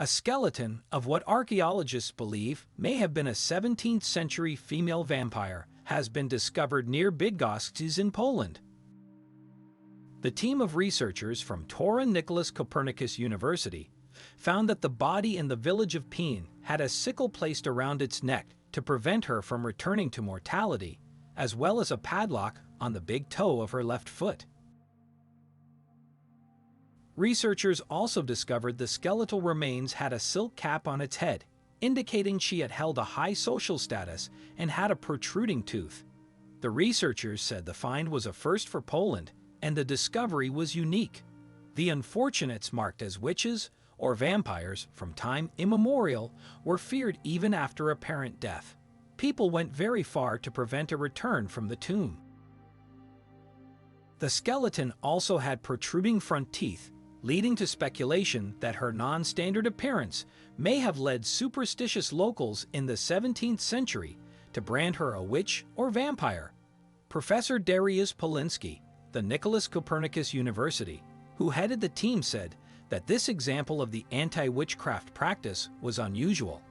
A skeleton of what archaeologists believe may have been a 17th century female vampire has been discovered near Bydgoszcz in Poland. The team of researchers from Toruń Nicholas Copernicus University found that the body in the village of Pień had a sickle placed around its neck to prevent her from returning to mortality, as well as a padlock on the big toe of her left foot. Researchers also discovered the skeletal remains had a silk cap on its head, indicating she had held a high social status and had a protruding tooth. The researchers said the find was a first for Poland, and the discovery was unique. The unfortunates, marked as witches or vampires from time immemorial, were feared even after apparent death. People went very far to prevent a return from the tomb. The skeleton also had protruding front teeth, leading to speculation that her non-standard appearance may have led superstitious locals in the 17th century to brand her a witch or vampire. Professor Dariusz Poliński, the Nicholas Copernicus University, who headed the team, said that this example of the anti-witchcraft practice was unusual.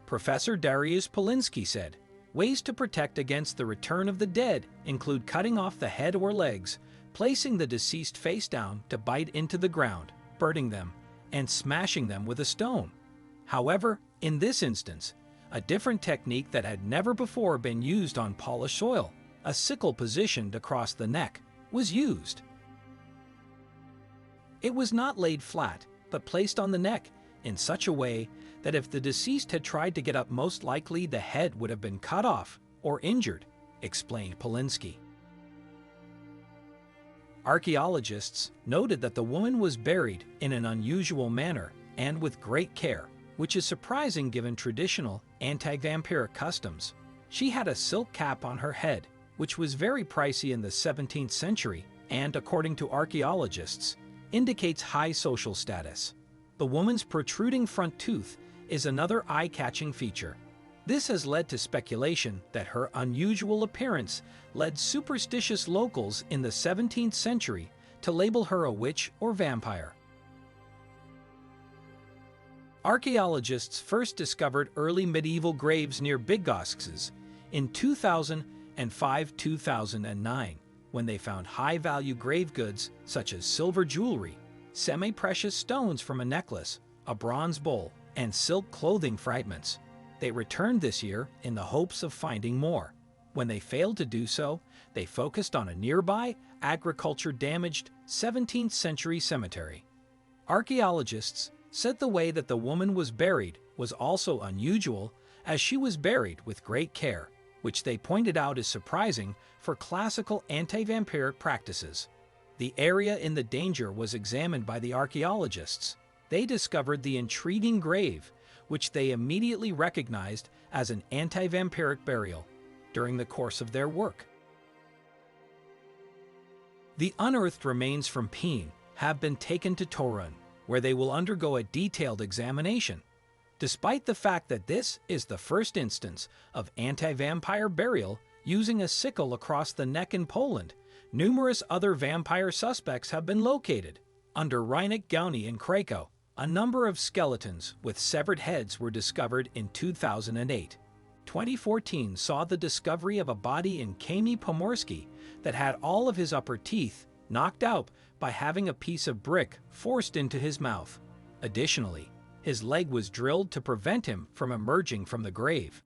Professor Dariusz Poliński said, "Ways to protect against the return of the dead include cutting off the head or legs, placing the deceased face down to bite into the ground, burning them, and smashing them with a stone." However, in this instance, a different technique that had never before been used on polished soil, a sickle positioned across the neck, was used. It was not laid flat, but placed on the neck in such a way that if the deceased had tried to get up, most likely the head would have been cut off or injured, explained Poliński. Archaeologists noted that the woman was buried in an unusual manner and with great care, which is surprising given traditional anti-vampiric customs. She had a silk cap on her head, which was very pricey in the 17th century and, according to archaeologists, indicates high social status. The woman's protruding front tooth is another eye-catching feature. This has led to speculation that her unusual appearance led superstitious locals in the 17th century to label her a witch or vampire. Archaeologists first discovered early medieval graves near Bydgoszcz in 2005-2009, when they found high-value grave goods such as silver jewelry, semi-precious stones from a necklace, a bronze bowl, and silk clothing fragments. They returned this year in the hopes of finding more. When they failed to do so, they focused on a nearby, agriculture-damaged 17th century cemetery. Archaeologists said the way that the woman was buried was also unusual, as she was buried with great care, which they pointed out is surprising for classical anti-vampiric practices. The area in the danger was examined by the archaeologists. They discovered the intriguing grave, which they immediately recognized as an anti-vampiric burial during the course of their work. The unearthed remains from Pień have been taken to Toruń, where they will undergo a detailed examination. Despite the fact that this is the first instance of anti-vampire burial using a sickle across the neck in Poland, numerous other vampire suspects have been located. Under Hiraeth County in Krakow, a number of skeletons with severed heads were discovered in 2008. 2014 saw the discovery of a body in Kamień Pomorski that had all of his upper teeth knocked out by having a piece of brick forced into his mouth. Additionally, his leg was drilled to prevent him from emerging from the grave.